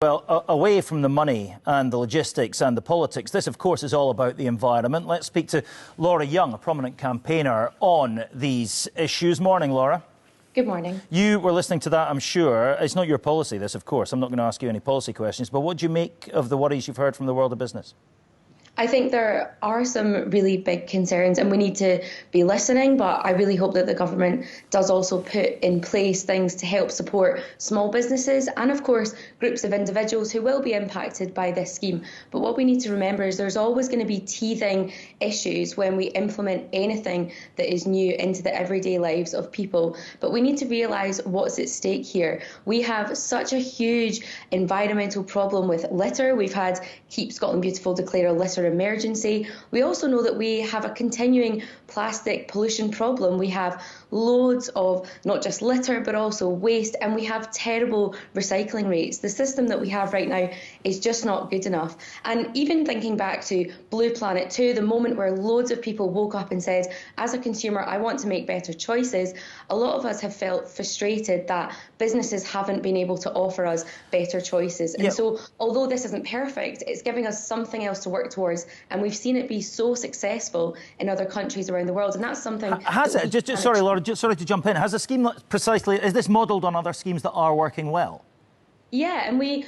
Well, away from the money and the logistics and the politics, this, of course, is all about the environment. Let's speak to Laura Young, a prominent campaigner on these issues. Morning, Laura. Good morning. You were listening to that, I'm sure. It's not your policy, this, of course. I'm not going to ask you any policy questions. But what do you make of the worries you've heard from the world of business? I think there are some really big concerns and we need to be listening, but I really hope that the government does also put in place things to help support small businesses and, of course, groups of individuals who will be impacted by this scheme. But what we need to remember is there's always going to be teething issues when we implement anything that is new into the everyday lives of people. But we need to realise what's at stake here. We have such a huge environmental problem with litter. We've had Keep Scotland Beautiful declare a litter emergency. We also know that we have a continuing plastic pollution problem. We have loads of not just litter but also waste, and we have terrible recycling rates. The system that we have right now is just not good enough. And even thinking back to Blue Planet 2, the moment where loads of people woke up and said, as a consumer, I want to make better choices, a lot of us have felt frustrated that businesses haven't been able to offer us better choices. And so although this isn't perfect, it's giving us something else to work towards, and we've seen it be so successful in other countries around the world, and that's something... Sorry, Laura, sorry to jump in. Has a scheme precisely... Is this modelled on other schemes that are working well? Yeah, and we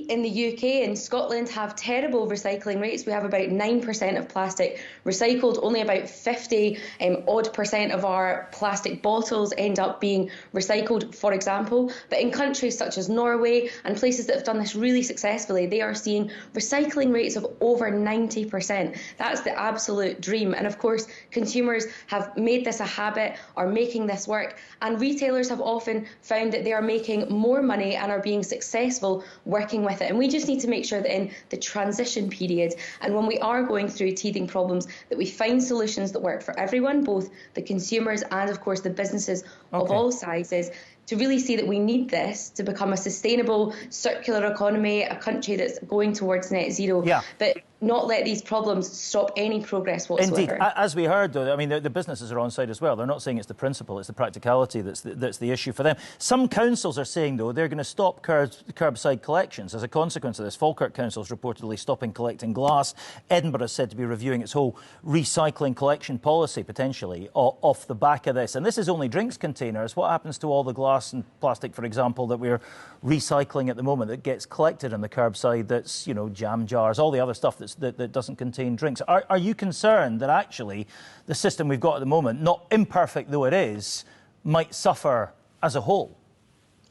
in the UK and Scotland have terrible recycling rates. We have about 9% of plastic recycled. Only about 50 odd percent of our plastic bottles end up being recycled, for example. But in countries such as Norway and places that have done this really successfully, they are seeing recycling rates of over 90%. That's the absolute dream. And of course, consumers have made this a habit, are making this work, and retailers have often found that they are making more money and are being successful working with it. And we just need to make sure that in the transition period and when we are going through teething problems, that we find solutions that work for everyone, both the consumers and of course the businesses of all sizes, to really see that we need this to become a sustainable circular economy, a country that's going towards net zero, but not let these problems stop any progress whatsoever. Indeed. As we heard, though, I mean, the businesses are on side as well. They're not saying it's the principle, it's the practicality that's the issue for them. Some councils are saying, though, they're going to stop curbside collections as a consequence of this. Falkirk Council is reportedly stopping collecting glass. Edinburgh is said to be reviewing its whole recycling collection policy, potentially, off the back of this. And this is only drinks containers. What happens to all the glass and plastic, for example, that we're recycling at the moment that gets collected on the curbside, that's, you know, jam jars, all the other stuff that doesn't contain drinks? Are you concerned that actually the system we've got at the moment, not imperfect though it is, might suffer as a whole?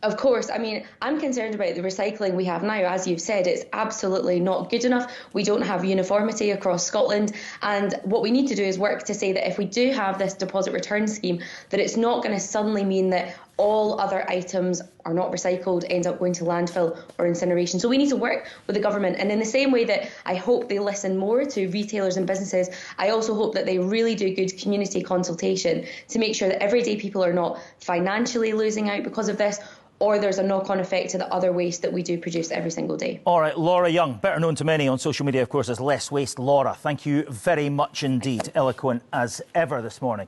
Of course. I mean, I'm concerned about the recycling we have now. As you've said, it's absolutely not good enough. We don't have uniformity across Scotland. And what we need to do is work to say that if we do have this deposit return scheme, that it's not going to suddenly mean that all other items are not recycled, end up going to landfill or incineration. So we need to work with the government. And in the same way that I hope they listen more to retailers and businesses, I also hope that they really do good community consultation to make sure that everyday people are not financially losing out because of this, or there's a knock-on effect to the other waste that we do produce every single day. All right, Laura Young, better known to many on social media, of course, as Less Waste Laura. Thank you very much indeed. Eloquent as ever this morning.